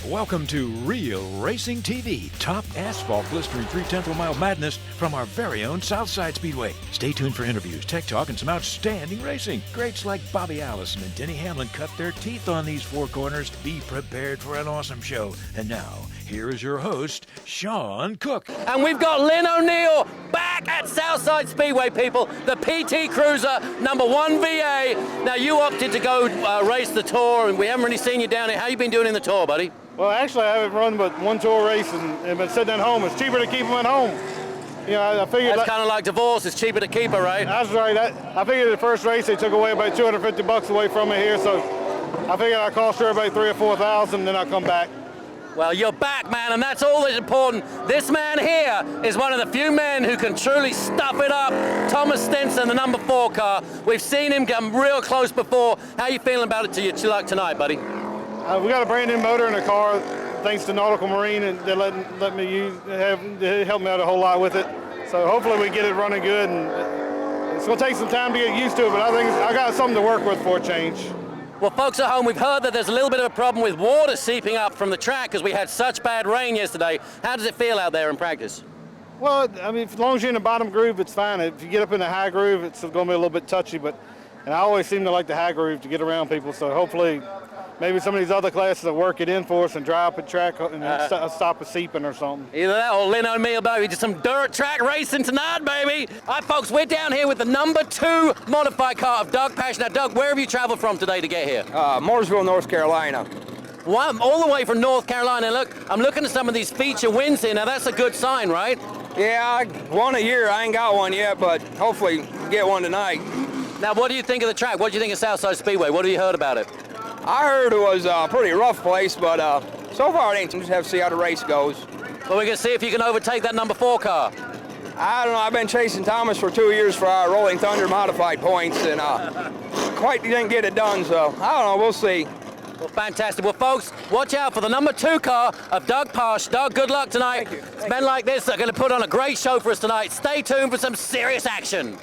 Welcome to Real Racing TV, top asphalt blistering 3/10 of a mile madness from our very own Southside Speedway. Stay tuned for interviews, tech talk, and some outstanding racing. Greats like Bobby Allison and Denny Hamlin cut their teeth on these four corners. Be prepared for an awesome show. And now, here is your host, Sean Cook. And we've got Lin O'Neill back at Southside Speedway, people. The PT Cruiser, number 1 VA. Now, you opted to go race the Tour, and we haven't really seen you down here. How you been doing in the Tour, buddy? Well, actually, I haven't run but one Tour race and been sitting at home. It's cheaper to keep them at home. You know, I figured that's kind of like divorce. It's cheaper to keep her, right? That's right. I figured the first race they took away about $250 away from me here, so I figured I cost her about $3,000 or $4,000, then I'll come back. Well, you're back, man, and that's all that's important. This man here is one of the few men who can truly stuff it up. Thomas Stinson, the number 4 car. We've seen him come real close before. How you feeling about it to luck tonight, buddy? We got a brand new motor in the car, thanks to Nautical Marine, and they let me use. They helped me out a whole lot with it. So hopefully we get it running good. And it's going to take some time to get used to it, but I think I got something to work with for a change. Well, folks at home, we've heard that there's a little bit of a problem with water seeping up from the track because we had such bad rain yesterday. How does it feel out there in practice? Well, I mean, as long as you're in the bottom groove, it's fine. If you get up in the high groove, it's going to be a little bit touchy, and I always seem to like the high groove to get around people, so hopefully maybe some of these other classes will work it in for us and dry up a track and stop a seeping or something. Either that or Lin O'Neill, baby. Just some dirt track racing tonight, baby. All right, folks, we're down here with the number 2 modified car of Doug Parsh. Now, Doug, where have you traveled from today to get here? Mooresville, North Carolina. Well, all the way from North Carolina. Look, I'm looking at some of these feature wins here. Now, that's a good sign, right? Yeah, one a year. I ain't got one yet, but hopefully get one tonight. Now, what do you think of the track? What do you think of Southside Speedway? What have you heard about it? I heard it was a pretty rough place, but so far it ain't. Just have to see how the race goes. Well, we're going to see if you can overtake that number 4 car. I don't know. I've been chasing Thomas for 2 years for our Rolling Thunder modified points, and quite didn't get it done, so I don't know. We'll see. Well, fantastic. Well, folks, watch out for the number 2 car of Doug Parsh. Doug, good luck tonight. Thank you. It's men like this that are going to put on a great show for us tonight. Stay tuned for some serious action.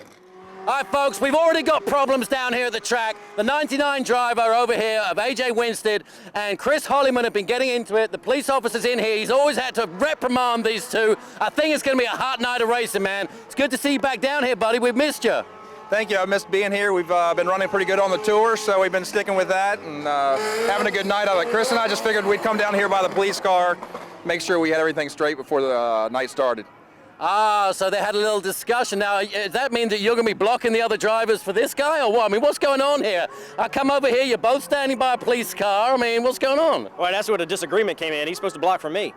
All right, folks, we've already got problems down here at the track. The 99 driver over here of AJ Winstead and Chris Hoylman have been getting into it. The police officer's in here. He's always had to reprimand these two. I think it's going to be a hot night of racing, man. It's good to see you back down here, buddy. We've missed you. Thank you. I missed being here. We've been running pretty good on the tour, so we've been sticking with that and having a good night of it. Chris and I just figured we'd come down here by the police car, make sure we had everything straight before the night started. Ah, so they had a little discussion. Now, does that mean that you're going to be blocking the other drivers for this guy, or what? I mean, what's going on here? I come over here, you're both standing by a police car. I mean, what's going on? Well, that's where the disagreement came in. He's supposed to block for me.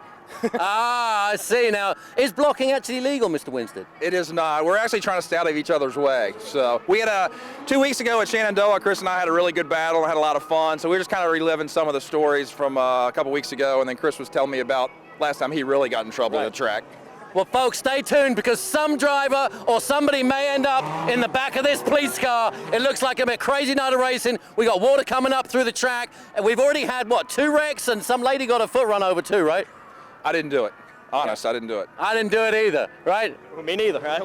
Ah, I see. Now, is blocking actually legal, Mr. Winstead? It is not. We're actually trying to stay out of each other's way. So we had 2 weeks ago at Shenandoah, Chris and I had a really good battle and had a lot of fun. So we were just kind of reliving some of the stories from a couple weeks ago, and then Chris was telling me about last time he really got in trouble at the track. Well, folks, stay tuned because some driver or somebody may end up in the back of this police car. It looks like a crazy night of racing. We got water coming up through the track, and we've already had, 2 wrecks, and some lady got her foot run over too, right? I didn't do it. Honest, I didn't do it. I didn't do it either, right? Well, me neither, right?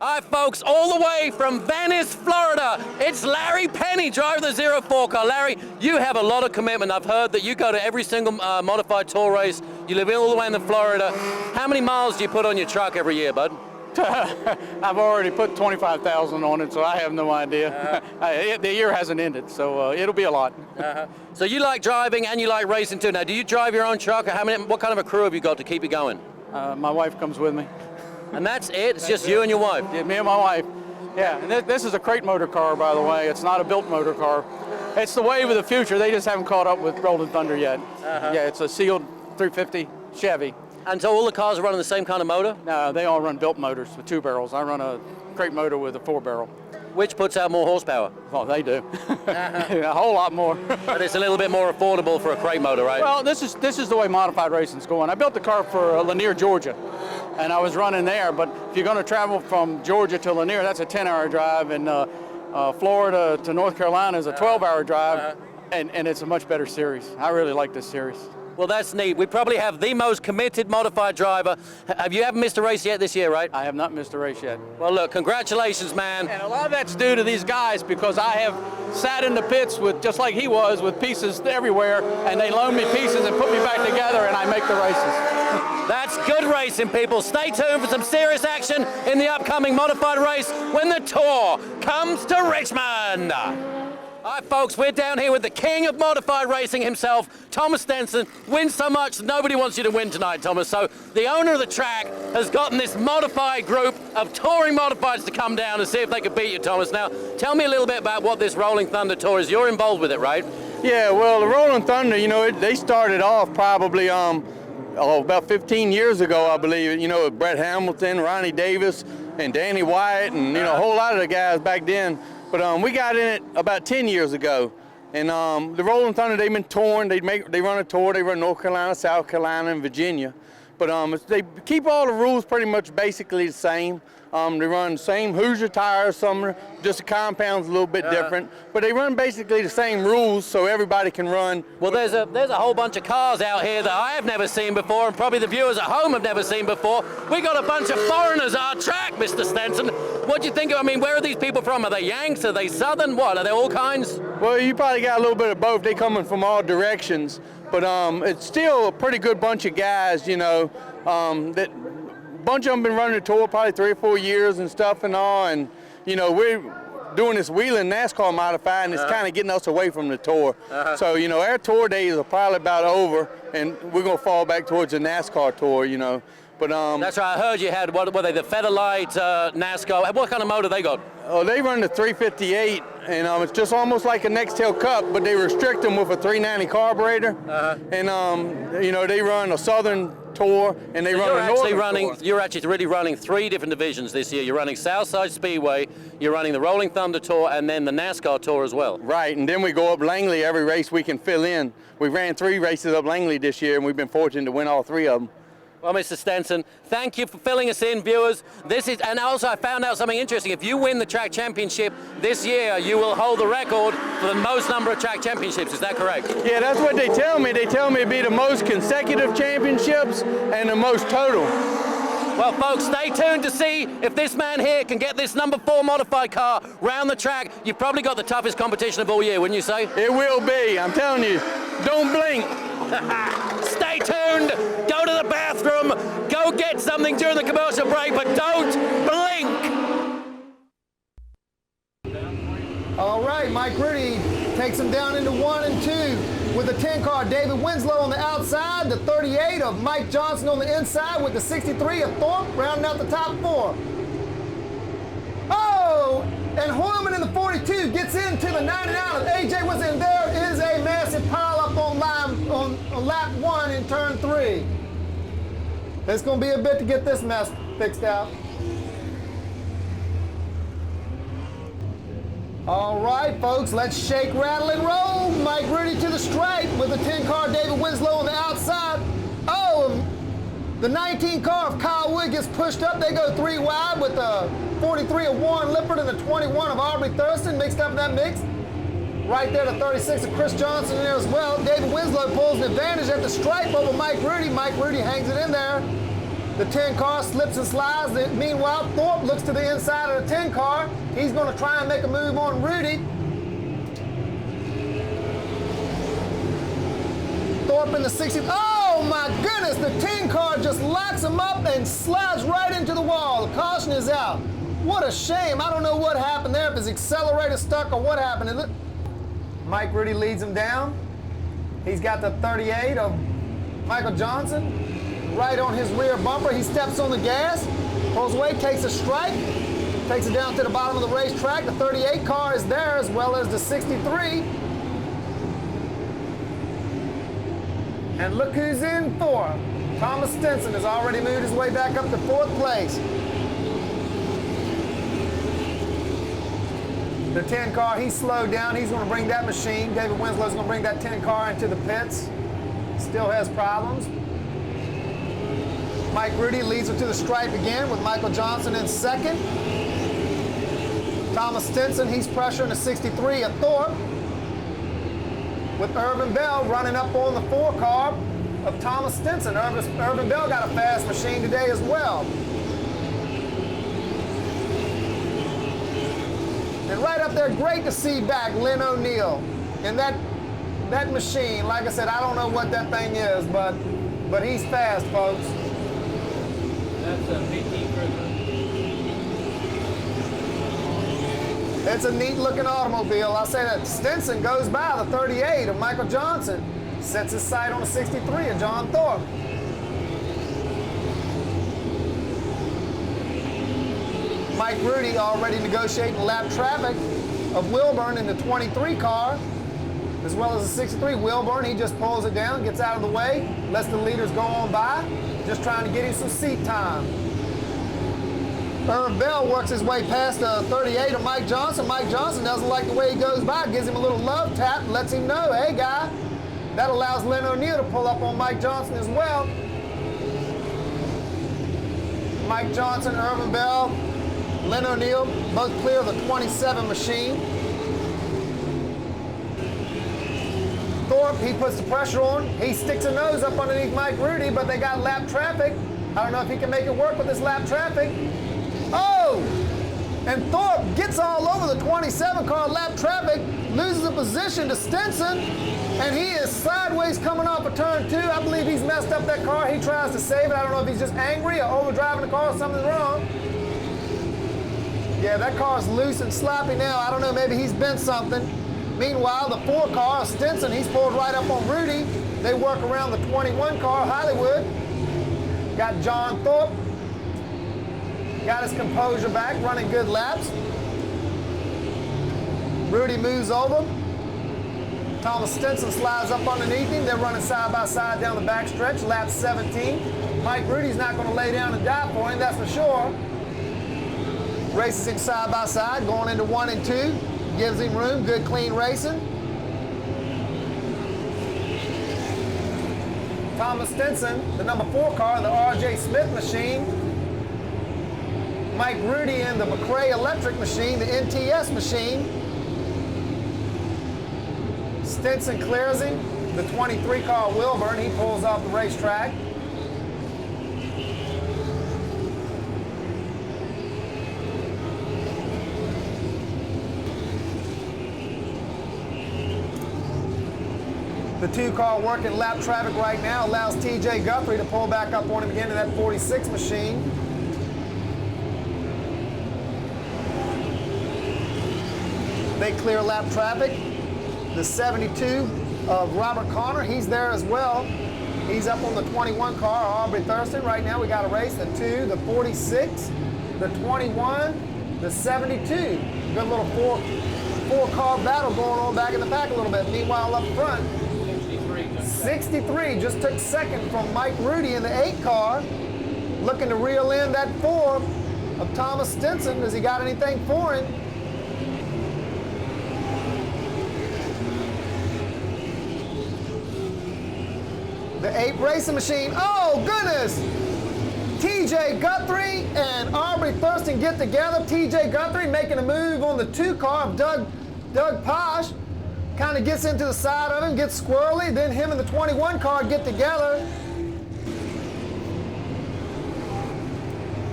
All right, folks, all the way from Venice, Florida, it's Larry Penny, driver of the 04 car. Larry, you have a lot of commitment. I've heard that you go to every single modified tour race. You live all the way in Florida. How many miles do you put on your truck every year, bud? I've already put 25,000 on it, so I have no idea. The year hasn't ended, so it'll be a lot. So you like driving and you like racing too. Now, do you drive your own truck, or what kind of a crew have you got to keep you going? My wife comes with me. And that's it? It's just you and your wife? Yeah, me and my wife. Yeah, and this is a crate motor car, by the way. It's not a built motor car. It's the wave of the future. They just haven't caught up with Rolling Thunder yet. Yeah, it's a sealed 350 Chevy. And so all the cars are running the same kind of motor? No, they all run built motors with 2 barrels. I run a crate motor with a 4 barrel. Which puts out more horsepower? Oh, they do. A whole lot more. But it's a little bit more affordable for a crate motor, right? Well, this is the way modified racing's going. I built the car for Lanier, Georgia, and I was running there. But if you're going to travel from Georgia to Lanier, that's a 10-hour drive, and Florida to North Carolina is a 12-hour drive, and it's a much better series. I really like this series. Well, that's neat. We probably have the most committed modified driver. Have you ever missed a race yet this year, right? I have not missed a race yet. Well, look, congratulations, man. And a lot of that's due to these guys because I have sat in the pits with, just like he was, with pieces everywhere, and they loan me pieces and put me back together, and I make the races. That's good racing, people. Stay tuned for some serious action in the upcoming modified race when the Tour comes to Richmond. All right, folks, we're down here with the king of modified racing himself, Thomas Stinson. Wins so much that nobody wants you to win tonight, Thomas. So the owner of the track has gotten this modified group of touring modifieds to come down and see if they could beat you, Thomas. Now, tell me a little bit about what this Rolling Thunder Tour is. You're involved with it, right? Yeah, well, the Rolling Thunder, you know, they started off probably about 15 years ago, I believe, you know, with Brett Hamilton, Ronnie Davis, and Danny Wyatt, and, you know, a whole lot of the guys back then. But we got in it about 10 years ago. And the Rolling Thunder, they've been touring. They run a tour. They run North Carolina, South Carolina, and Virginia. But they keep all the rules pretty much basically the same. They run the same Hoosier tires, some just the compound's a little bit different. But they run basically the same rules so everybody can run. Well, there's a whole bunch of cars out here that I have never seen before, and probably the viewers at home have never seen before. We got a bunch of foreigners on our track, Mr. Stinson. What do you think? I mean, where are these people from? Are they Yanks? Are they Southern? What? Are they all kinds? Well, you probably got a little bit of both. They coming from all directions. But it's still a pretty good bunch of guys, you know, that bunch of them been running the tour probably 3 or 4 years and stuff and all, and you know, we're doing this wheeling NASCAR modified, and it's kind of getting us away from the tour. So, you know, our tour days are probably about over, and we're going to fall back towards the NASCAR tour, you know. But that's right. I heard you had, what were they, the Featherlight NASCAR? What kind of motor they got? Oh, they run the 358, and it's just almost like a Nextel Cup, but they restrict them with a 390 carburetor. And you know, they run a Southern tour, and they run a Northern tour. You're actually really running 3 different divisions this year. You're running Southside Speedway, you're running the Rolling Thunder Tour, and then the NASCAR Tour as well. Right, and then we go up Langley every race we can fill in. We ran 3 races up Langley this year, and we've been fortunate to win all 3 of them. Well, Mr. Stinson, thank you for filling us in, viewers. And also I found out something interesting. If you win the track championship this year, you will hold the record for the most number of track championships. Is that correct? Yeah, that's what they tell me. They tell me it'd be the most consecutive championships and the most total. Well, folks, stay tuned to see if this man here can get this number 4 modified car round the track. You've probably got the toughest competition of all year, wouldn't you say? It will be. I'm telling you. Don't blink. Stay tuned. Go to the bathroom. Go get something during the commercial break, but don't blink. All right, Mike Rudy takes him down into 1 and 2 with the 10 car. David Winslow on the outside, the 38 of Mike Johnson on the inside with the 63 of Thorpe rounding out the top 4. Oh, and Hoylman in the 42 gets into the 99 of AJ Winslow, and there is a massive pile up on lap 1 in turn 3. It's going to be a bit to get this mess fixed out. All right, folks, let's shake, rattle, and roll. Mike Rudy to the stripe with the 10 car David Winslow on the outside. Oh, the 19 car of Kyle Wood gets pushed up. They go 3 wide with the 43 of Warren Lippert and the 21 of Aubrey Thurston mixed up in that mix. Right there, the 36 of Chris Johnson in there as well. David Winslow pulls an advantage at the stripe over Mike Rudy. Mike Rudy hangs it in there. The 10 car slips and slides. Meanwhile, Thorpe looks to the inside of the 10 car. He's going to try and make a move on Rudy. Thorpe in the 60. Oh my goodness, the 10 car just locks him up and slides right into the wall. The caution is out. What a shame. I don't know what happened there, if his accelerator stuck or what happened. Mike Rudy leads him down. He's got the 38 of Michael Johnson right on his rear bumper. He steps on the gas, pulls away, takes a strike, takes it down to the bottom of the racetrack. The 38 car is there as well as the 63. And look who's in for. Thomas Stinson has already moved his way back up to 4th place. The 10 car, he's slowed down. He's going to bring that machine. David Winslow's going to bring that 10 car into the pits. Still has problems. Mike Rudy leads him to the stripe again with Michael Johnson in 2nd. Thomas Stinson, he's pressuring the 63 at Thorpe. With Irvin Bell running up on the 4 car. of Thomas Stinson. Irvin Bell got a fast machine today as well. And right up there, great to see back Lin O'Neill. And that machine, like I said, I don't know what that thing is, but he's fast, folks. That's a PT Cruiser. It's a neat looking automobile. I'll say that Stinson goes by the 38 of Michael Johnson. Sets his sight on the 63 of John Thorpe. Mike Rudy already negotiating lap traffic of Wilburn in the 23 car, as well as the 63. Wilburn, he just pulls it down, gets out of the way, lets the leaders go on by, just trying to get him some seat time. Irvin Bell works his way past the 38 of Mike Johnson. Mike Johnson doesn't like the way he goes by, gives him a little love tap, lets him know, hey guy. That allows Lin O'Neill to pull up on Mike Johnson as well. Mike Johnson, Irvin Bell, Lin O'Neill, both clear of the 27 machine. Thorpe, he puts the pressure on. He sticks a nose up underneath Mike Rudy, but they got lap traffic. I don't know if he can make it work with this lap traffic. Oh! And Thorpe gets all over the 27 car lap traffic, loses a position to Stinson, and he is sideways coming off of turn 2. I believe he's messed up that car. He tries to save it. I don't know if he's just angry or overdriving the car or something's wrong. Yeah, that car's loose and sloppy now. I don't know, maybe he's bent something. Meanwhile, the 4 car, Stinson, he's pulled right up on Rudy. They work around the 21 car, Hollywood. Got John Thorpe. Got his composure back, running good laps. Rudy moves over. Thomas Stinson slides up underneath him. They're running side by side down the backstretch, lap 17. Mike Rudy's not going to lay down and die for him, that's for sure. Races him side by side, going into 1 and 2. Gives him room, good clean racing. Thomas Stinson, the number 4 car, the R.J. Smith machine. Mike Rudy in the McRae electric machine, the NTS machine. Stinson clears him. The 23 car Wilburn, he pulls off the racetrack. The 2 car working lap traffic right now allows TJ Guthrie to pull back up on him again to that 46 machine. They clear lap traffic. The 72 of Robert Connor, he's there as well. He's up on the 21 car, Aubrey Thurston. Right now we got a race, the 2, the 46, the 21, the 72. Good little four car battle going on back in the pack a little bit. Meanwhile up front, 63 just took second from Mike Rudy in the 8 car. Looking to reel in that 4 of Thomas Stinson. Has he got anything for him? The 8 racing machine, oh goodness! TJ Guthrie and Aubrey Thurston get together. TJ Guthrie making a move on the 2 car of Doug Parsh. Kind of gets into the side of him, gets squirrely. Then him and the 21 car get together.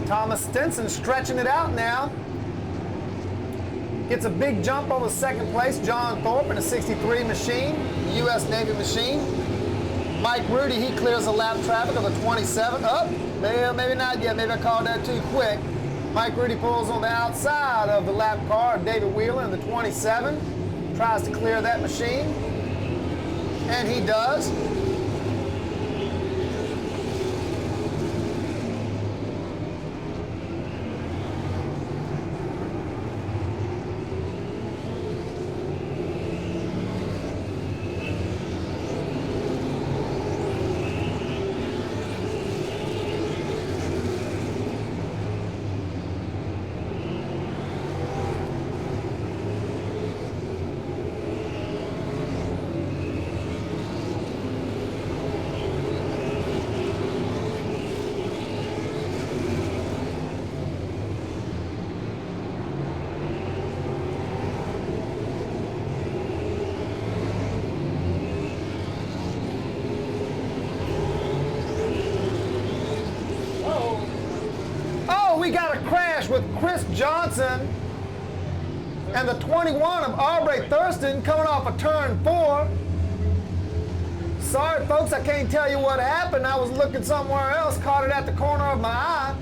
Thomas Stinson stretching it out now. Gets a big jump over second place. John Thorpe in a 63 machine, U.S. Navy machine. Mike Rudy, he clears the lap traffic of the 27. Maybe not yet. Maybe I called that too quick. Mike Rudy pulls on the outside of the lap car of David Wheeler in the 27. Tries to clear that machine. And he does. we got a crash with Chris Johnson and the 21 of Aubrey Thurston coming off of turn 4. Sorry, folks, I can't tell you what happened. I was looking somewhere else, caught it at the corner of my eye.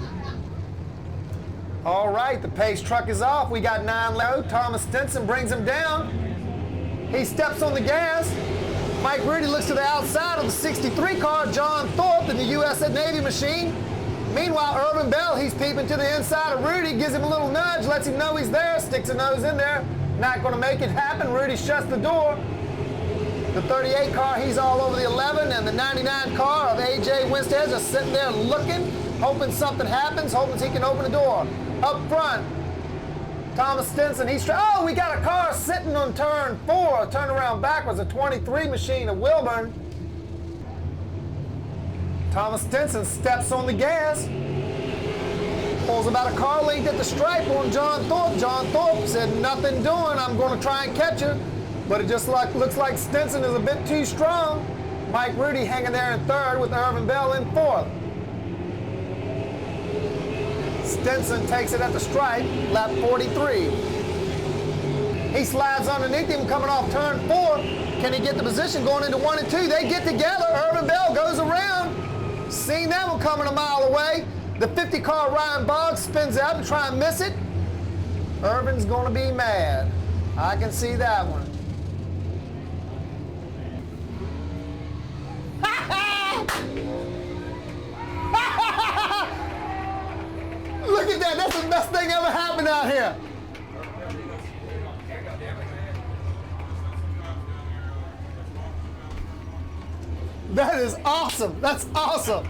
All right, the pace truck is off. We got 9 low. Thomas Stinson brings him down. He steps on the gas. Mike Rudy looks to the outside of the 63 car, John Thorpe in the U.S. Navy machine. Meanwhile, Irvin Bell, he's peeping to the inside of Rudy, gives him a little nudge, lets him know he's there, sticks a nose in there. Not going to make it happen. Rudy shuts the door. The 38 car, he's all over the 11, and the 99 car of A.J. Winstead just sitting there looking, hoping something happens, hoping he can open the door. Up front, Thomas Stinson, oh, we got a car sitting on turn 4, turned around backwards, a 23 machine of Wilburn. Thomas Stinson steps on the gas, pulls about a car length at the stripe on John Thorpe. John Thorpe said, nothing doing, I'm going to try and catch you. But it just looks like Stinson is a bit too strong. Mike Rudy hanging there in 3rd with Irvin Bell in 4th. Stinson takes it at the stripe, lap 43. He slides underneath him coming off turn 4. Can he get the position going into 1 and 2? They get together. Irvin Bell goes around. Seen that one coming a mile away. The 50 car Ryan Boggs spins out to try and miss it. Irvin's going to be mad. I can see that one. Look at that, that's the best thing ever happened out here. That is awesome, that's awesome.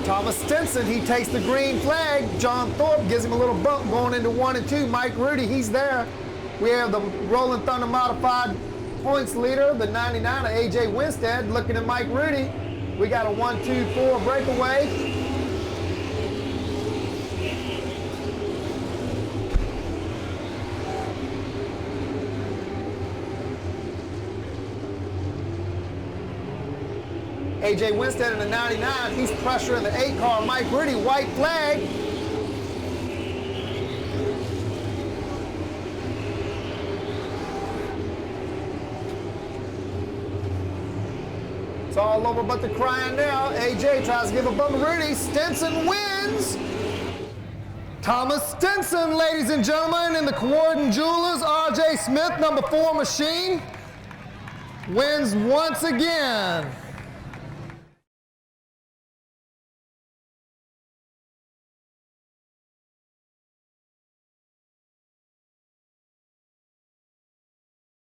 Thomas Stinson, he takes the green flag. John Thorpe gives him a little bump going into 1 and 2. Mike Rudy, he's there. We have the Rolling Thunder Modified points leader, the 99 of A.J. Winstead, looking at Mike Rudy. We got a 1-2-4 breakaway. A.J. Winstead in the 99, he's pressuring the 8 car, Mike Rudy, white flag. It's all over but the crying now. A.J. tries to give a bump to Rudy. Stinson wins. Thomas Stinson, ladies and gentlemen, in the Coordin Jewelers, R.J. Smith, number 4 machine, wins once again.